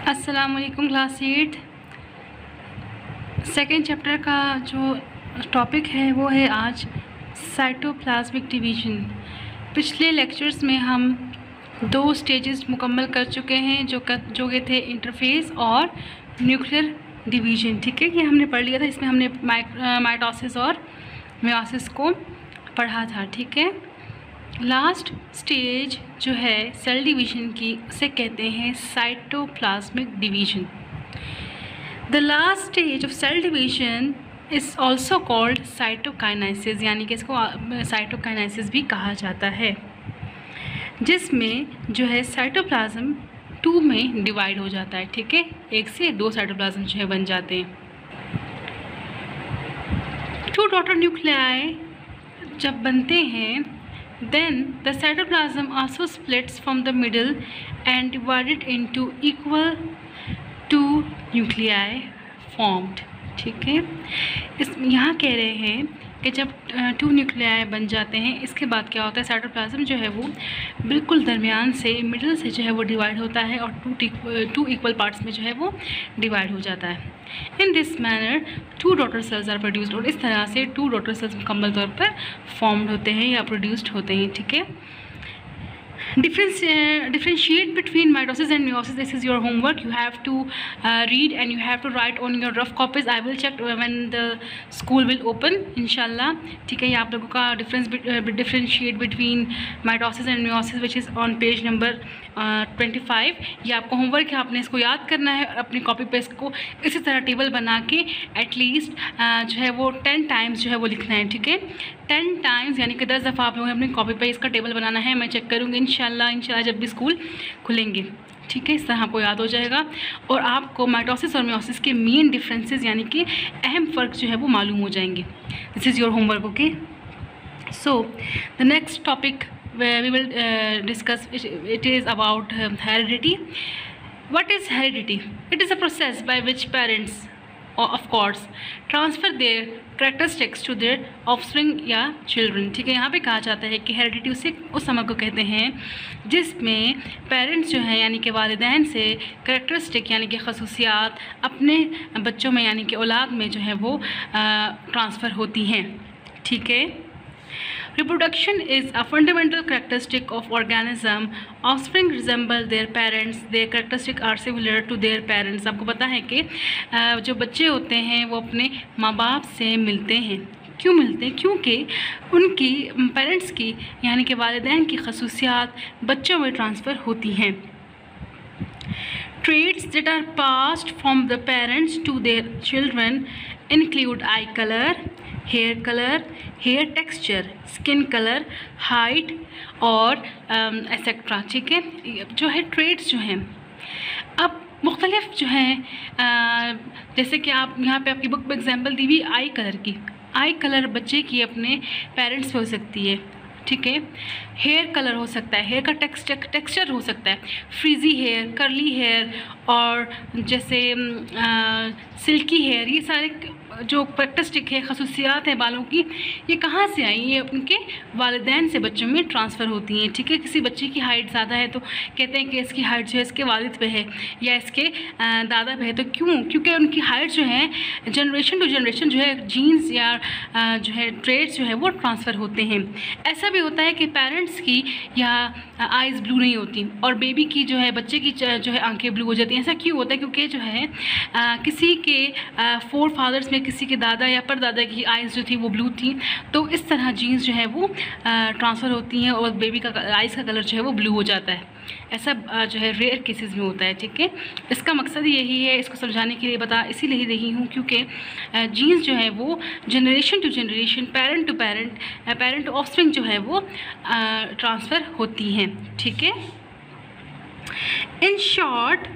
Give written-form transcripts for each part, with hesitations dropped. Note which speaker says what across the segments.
Speaker 1: अस्सलाम वालेकुम class 8 second chapter का जो टॉपिक है वो है आज साइटोप्लाज्मिक डिवीज़न। पिछले लेक्चर्स में हम दो स्टेजेस मुकम्मल कर चुके हैं जो के थे इंटरफेस और न्यूक्लियर डिवीज़न। ठीक है, ये हमने पढ़ लिया था। इसमें हमने माइटोसिस और मेयोसिस को पढ़ा था। ठीक है, लास्ट स्टेज जो है सेल डिवीज़न की उसे कहते हैं cytoplasmic division. The last stage of cell division is also called cytokinesis, यानी कि इसको साइटोकाइनेसिस भी कहा जाता है, जिसमें जो है साइटोप्लाज्म 2 में डिवाइड हो जाता है। ठीक है, एक से 2 साइटोप्लाज्म जो है बन जाते हैं। 2 डॉटर न्यूक्लियाई जब बनते हैं, then the cytoplasm also splits from the middle and divided into equal 2 nuclei formed। ठीक है, इस यहाँ कह रहे हैं कि जब 2 न्यूक्लियाई बन जाते हैं, इसके बाद क्या होता है, साइटोप्लाज्म जो है वो बिल्कुल दरमियान से मिडिल से जो है वो डिवाइड होता है और 2 इक्वल पार्ट्स में जो है वो डिवाइड हो जाता है। In this manner 2 daughter cells are produced, और इस तरह से 2 डॉटर सेल्स मुकम्मल तौर पर फॉर्म्ड होते हैं या प्रोड्यूस्ड होते हैं। ठीक है, differentiate between mitosis and meiosis. This is your homework. You have to read and you have to write on your rough copies. I will check when the school will open, inshallah. ठीक है, ये आप लोगों का differentiate between mitosis and meiosis which is on page number 25। ये आपका homework है, आपने इसको याद करना है। अपनी कॉपी पे इसको इसी तरह टेबल बना के एटलीस्ट जो है वो 10 टाइम्स जो है वो लिखना है। ठीक है, 10 टाइम्स यानी कि 10 दफ़ा आप लोगों ने अपनी कॉपी पे इसका टेबल बनाना है। मैं चेक करूँगी इंशाल्लाह जब भी स्कूल खुलेंगे। ठीक है, इस तरह आपको याद हो जाएगा और आपको माइटोसिस और मेयोसिस के मेन डिफरेंसेस यानी कि अहम फ़र्क जो है वो मालूम हो जाएंगे। This is your homework. Okay, so the next topic we will discuss it is about heredity. What is heredity? It is a process by which parents of course transfer their characteristics to their offspring या children। ठीक है, यहाँ पे कहा जाता है कि heredity उस समय को कहते हैं जिसमें पेरेंट्स जो हैं यानी कि वालिदैन से करेक्टरिस्टिक यानी कि खसूसियात अपने बच्चों में यानी कि औलाद में जो है वो ट्रांसफ़र होती हैं। ठीक है, reproduction is a fundamental characteristic of organism. Offspring resemble their parents. Their characteristics are similar to their parents. आपको पता है कि जो बच्चे होते हैं वो अपने माँ बाप से मिलते हैं। क्यों मिलते हैं? क्योंकि उनकी पेरेंट्स की यानी कि वालिदैन की खसूसियात बच्चों में ट्रांसफ़र होती हैं। Traits that are passed from the parents to their children include eye color, hair texture, skin colour, height और एक्सेट्रा। ठीक है, जो है ट्रेड्स जो हैं अब मुख्तलिफ जो हैं, जैसे कि आप यहाँ पे आपकी बुक में एग्जांपल दी हुई आई कलर की। आई कलर बच्चे की अपने पेरेंट्स पे हो सकती है। ठीक है, हेयर कलर हो सकता है, हेयर का टेक्सचर हो सकता है, फ्रीजी हेयर, करली हेयर और जैसे सिल्की हेयर। ये सारे जो कैरेक्टरिस्टिक है, खसूसियात हैं बालों की, ये कहाँ से आई? ये उनके वालिदैन से बच्चों में ट्रांसफ़र होती हैं। ठीक है, किसी बच्चे की हाइट ज़्यादा है तो कहते हैं कि इसकी हाइट जो है इसके वालिद पे है या इसके दादा पे है। तो क्योंकि उनकी हाइट जो है जनरेशन टू जनरेशन जो है जीन्स या जो है ट्रेड्स जो है वो ट्रांसफ़र होते हैं। ऐसा भी होता है कि पेरेंट्स की या आइज़ ब्लू नहीं होती और बेबी की जो है बच्चे की जो है आंखें ब्लू हो जाती हैं। ऐसा क्यों होता है? क्योंकि जो है किसी के 4 फादर्स में किसी के दादा या परदादा की आइज़ जो थी वो ब्लू थी, तो इस तरह जीन्स जो है वो ट्रांसफ़र होती हैं और बेबी का आइज़ का कलर जो है वो ब्लू हो जाता है। ऐसा जो है रेयर केसेस में होता है। ठीक है, इसका मकसद यही है, इसको समझाने के लिए इसीलिए रही हूँ क्योंकि जीन्स जो है वो generation to generation, parent to offspring जो है वो ट्रांसफ़र होती हैं। ठीक है, in short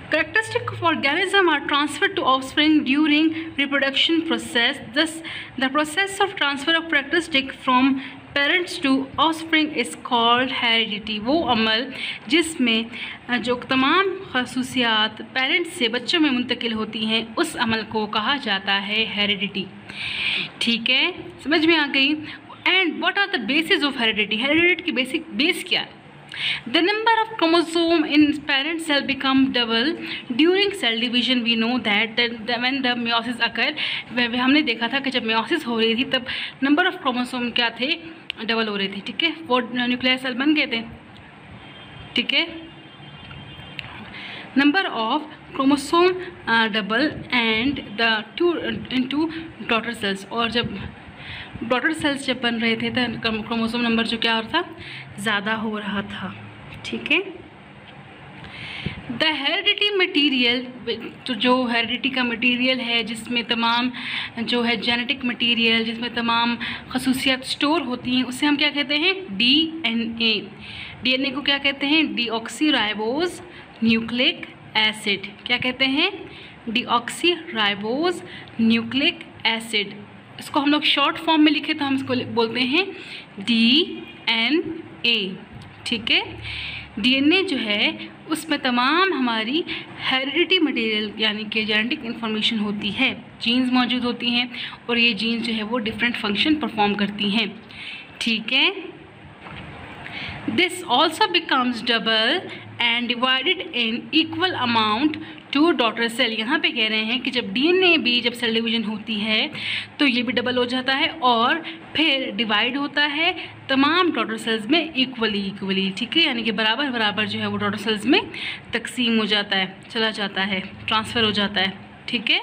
Speaker 1: characteristics of organism are transferred to offspring during reproduction process. Thus, the process of transfer of characteristic from parents to offspring is called heredity। वो अमल जिसमें जो तमाम खसूसियात पेरेंट्स से बच्चों में मुंतकिल होती हैं उस अमल को कहा जाता है हेरिडिटी। ठीक है, समझ में आ गई? And what are the basis of heredity? Heredity की बेस क्या है? The number of chromosome in parent cell become double during cell division. We know that when the meiosis occur, हमने देखा था कि जब meiosis हो रही थी तब number of chromosome क्या थे, डबल हो रहे थे, ठीक है, वो न्यूक्लियर सेल बन गए थे, ठीक है. Number of chromosome double and the two into daughter cells, और जब डॉटर सेल्स जब बन रहे थे तो क्रोमोसोम नंबर जो क्या हो रहा था, ज़्यादा हो रहा था, ठीक है. द हेरिडिटी मटीरियल, तो जो हेरिडिटी का मटीरियल है जिसमें तमाम जो है जेनेटिक मटीरियल, जिसमें तमाम खसूसियात स्टोर होती हैं, उसे हम क्या कहते हैं, डीएनए. डीएनए को क्या कहते हैं, डीऑक्सीराइबोज न्यूक्लिक एसिड. क्या कहते हैं, डीऑक्सीराइबोज न्यूक्लिक एसिड. इसको हम लोग शॉर्ट फॉर्म में लिखे तो हम इसको बोलते हैं डीएनए, ठीक है. डीएनए जो है उसमें तमाम हमारी हेरिडिटी मटेरियल यानी कि जेनेटिक इन्फॉर्मेशन होती है, जीन्स मौजूद होती हैं, और ये जीन्स जो है वो डिफरेंट फंक्शन परफॉर्म करती हैं, ठीक है. This also becomes double and divided in equal amount two daughter cell. यहाँ पे कह रहे हैं कि जब डीएनए भी जब सेल डिवीजन होती है तो ये भी डबल हो जाता है और फिर डिवाइड होता है तमाम डॉटर सेल्स में इक्वली, ठीक है, यानी कि बराबर बराबर जो है वो डॉटर सेल्स में तकसीम हो जाता है, चला जाता है, ट्रांसफ़र हो जाता है, ठीक है.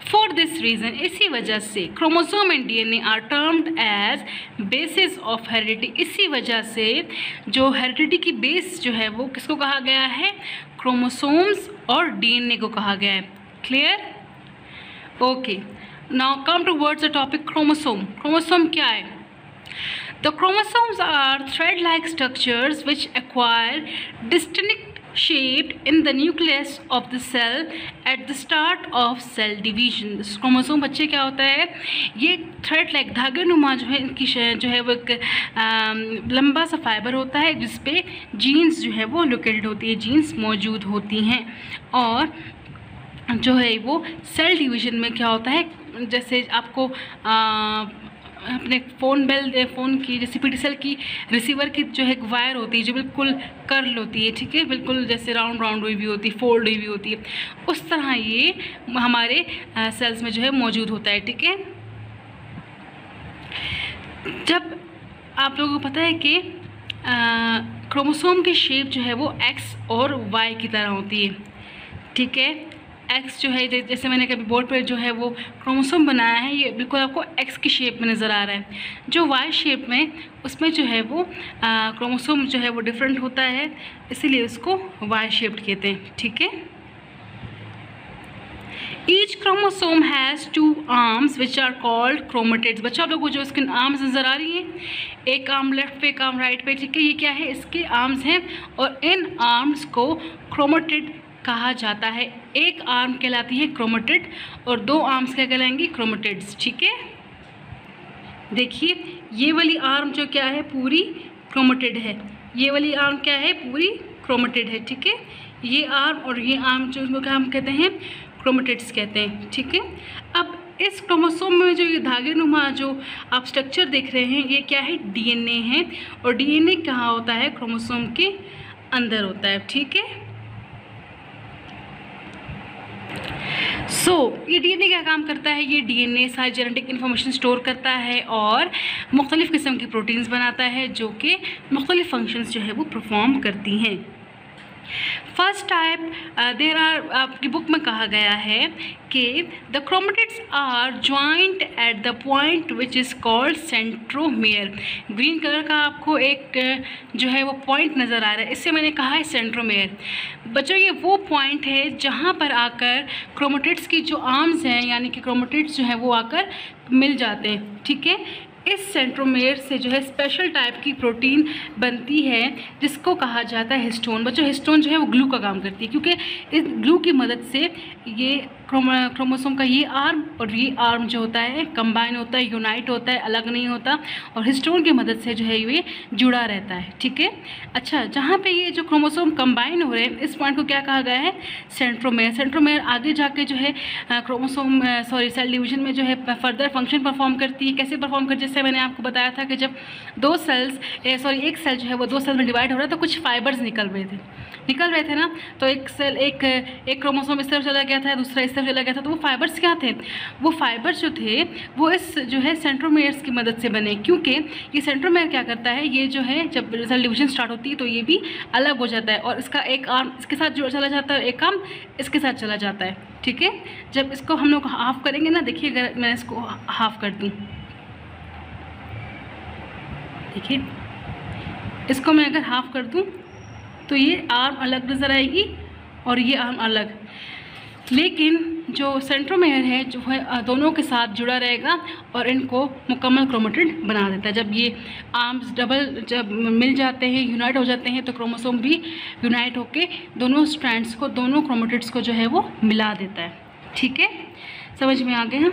Speaker 1: फॉर दिस रीज़न, इसी वजह से chromosome and DNA are termed as basis of heredity. इसी वजह से जो हेरिडिटी की बेस जो है वो किसको कहा गया है, क्रोमोसोम्स और डीएनए को कहा गया है. Clear, okay. Now come towards the topic chromosome. Chromosome क्या है? The chromosomes are thread-like structures which acquire distinct shaped in the nucleus of the cell at the start of cell division. Chromosome बच्चे क्या होता है, ये thread like धागे नुमा जो है इनकी जो है वो एक लंबा सा फाइबर होता है जिस पे जीन्स जो है वो लोकेटेड होती है, जीन्स मौजूद होती हैं. और जो है वो सेल डिवीजन में क्या होता है, जैसे आपको अपने फ़ोन की जैसे पीटी सेल की रिसीवर की जो है वायर होती है जो बिल्कुल कर्ल होती है, ठीक है, बिल्कुल जैसे राउंड हुई भी होती है, फोल्ड हुई भी होती है, उस तरह ये हमारे सेल्स में जो है मौजूद होता है, ठीक है. जब आप लोगों को पता है कि क्रोमोसोम की शेप जो है वो एक्स और वाई की तरह होती है, ठीक है. एक्स जो है जैसे मैंने कभी बोर्ड पर जो है वो क्रोमोसोम बनाया है, ये बिल्कुल आपको एक्स की शेप में नज़र आ रहा है. जो वाई शेप में उसमें जो है वो क्रोमोसोम जो है वो डिफरेंट होता है, इसीलिए उसको वाई शेप्ड कहते हैं, ठीक है. Each chromosome has 2 arms which are called chromatids. बच्चा आप लोगों को जो इसके आर्म्स नज़र आ रही हैं, एक आर्म लेफ्ट पे, एक आर्म राइट पे, ठीक है, ये क्या है, इसके आर्म्स हैं, और इन आर्म्स को क्रोमेटिड कहा जाता है. एक आर्म कहलाती है क्रोमेटिड और 2 आर्म्स क्या कहलाएंगी, क्रोमेटिड्स, ठीक है. देखिए ये वाली आर्म जो क्या है पूरी क्रोमेटिड है, ये वाली आर्म क्या है, पूरी क्रोमेटिड है, ठीक है. ये आर्म और ये आर्म जो इसको क्या हम कहते हैं, क्रोमेटिड्स कहते हैं, ठीक है. अब इस क्रोमोसोम में जो ये धागे नुमा जो आप स्ट्रक्चर देख रहे हैं ये क्या है, डीएनए है, और डीएनए कहाँ होता है, क्रोमोसोम के अंदर होता है, ठीक है. ये डीएनए क्या काम करता है, ये डीएनए सारी जेनेटिक इन्फॉर्मेशन स्टोर करता है और मुख्तलिफ़ किस्म की प्रोटीन्स बनाता है जो कि मुख्तलिफ़ फंक्शंस जो है वो परफॉर्म करती हैं. फर्स्ट टाइप देर आर, आपकी बुक में कहा गया है कि the chromatids are joint at the point which is called centromere. Green colour का आपको एक जो है वो पॉइंट नज़र आ रहा है, इससे मैंने कहा है सेंट्रोमेयर. बच्चों ये वो पॉइंट है जहाँ पर आकर क्रोमेटिड्स की जो आर्म्स हैं यानी कि क्रोमेटिड्स जो हैं वो आकर मिल जाते हैं, ठीक है. इस सेंट्रोमेयर से जो है स्पेशल टाइप की प्रोटीन बनती है जिसको कहा जाता है हिस्टोन. बच्चों हिस्टोन जो है वो ग्लू का काम करती है, क्योंकि इस ग्लू की मदद से ये क्रोमोसोम का ये आर्म और ये आर्म जो होता है कंबाइन होता है, यूनाइट होता है, अलग नहीं होता, और हिस्टोन की मदद से जो है ये जुड़ा रहता है। ठीक है। अच्छा, जहाँ पे ये जो क्रोमोसोम कंबाइन हो रहे हैं इस पॉइंट को क्या कहा गया है? सेंट्रोमेयर। सेंट्रोमेयर आगे जाके जो है क्रोमोसोम सेल डिवीजन में जो है फर्दर फंक्शन परफॉर्म करती है। कैसे परफॉर्म करती है? जैसे मैंने आपको बताया था कि जब दो सेल्स एक सेल जो है वो दो सेल में डिवाइड हो रहा है तो कुछ फाइबर्स निकल रहे थे ना, तो एक सेल एक क्रोमोसोम इस तरफ चला गया था, दूसरा इस तरफ चला गया था, तो वो फाइबर्स क्या थे? वो फाइबर्स जो थे वो इस जो है सेंट्रोमेयर्स की मदद से बने, क्योंकि ये सेंट्रोमेयर क्या करता है, ये जो है जब सेल डिवीजन स्टार्ट होती है तो ये भी अलग हो जाता है और इसका एक आर्म इसके साथ जो चला जाता है, एक आर्म इसके साथ चला जाता है। ठीक है। जब इसको हम लोग हाफ करेंगे ना, देखिए अगर मैं इसको हाफ कर दूँ, देखिए इसको मैं अगर हाफ कर दूँ तो ये आर्म अलग नज़र आएगी और ये आर्म अलग, लेकिन जो सेंट्रोमेयर है जो है दोनों के साथ जुड़ा रहेगा और इनको मुकम्मल क्रोमेटिड बना देता है। जब ये आर्म्स जब मिल जाते हैं, यूनाइट हो जाते हैं, तो क्रोमोसोम भी यूनाइट होके दोनों स्ट्रैंड्स को, दोनों क्रोमेटिड्स को जो है वो मिला देता है। ठीक है, समझ में आ गया?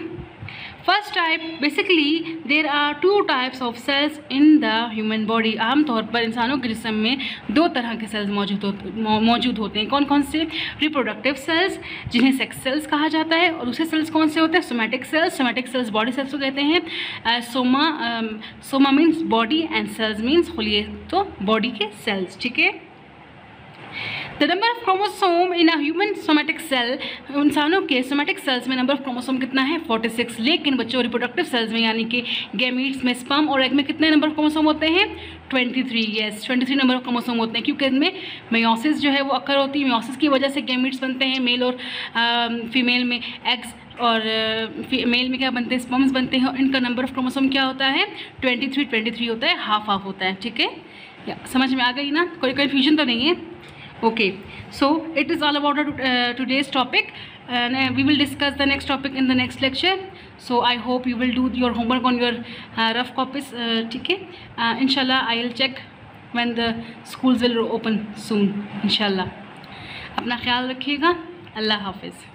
Speaker 1: First type, basically there are 2 types of cells in the human body. आमतौर पर इंसानों के जिस्म में 2 तरह के सेल्स मौजूद होते हैं। कौन कौन से? रिप्रोडक्टिव सेल्स जिन्हें सेक्स सेल्स कहा जाता है, और दूसरे सेल्स कौन से होते हैं? Somatic cells. Somatic cells body cells को कहते हैं। Soma means body and cells means होलिए, तो बॉडी के सेल्स। ठीक है। The number of chromosome in a human somatic cell, इंसानों के सोमैटिक सेल्स में नंबर ऑफ क्रोमोसोम कितना है? 46। लेकिन बच्चों रिप्रोडक्टिव सेल्स में यानी कि गैमीट्स में, स्पर्म और एग में कितने नंबर ऑफ क्रोमोसोम होते हैं? 23। यस, 23 नंबर ऑफ क्रोमोसोम होते हैं, क्योंकि इनमें मेयोसिस जो है वो अकर होती है। मेयोसिस की वजह से गैमीट्स बनते हैं, मेल और फीमेल में एग्स, और मेल में क्या बनते हैं? स्पर्म्स बनते हैं, और इनका नंबर ऑफ क्रोमोसोम क्या होता है? 23 होता है, हाफ होता है। ठीक है, समझ में आ गई ना? कोई कन्फ्यूजन तो नहीं है? Okay, so it is all about today's topic, and we will discuss the next topic in the next lecture. So I hope you will do your homework on your rough copies. ठीक है, inshallah I'll check when the schools will open soon. inshallah, अपना ख्याल रखिएगा। अल्लाह हाफिज़।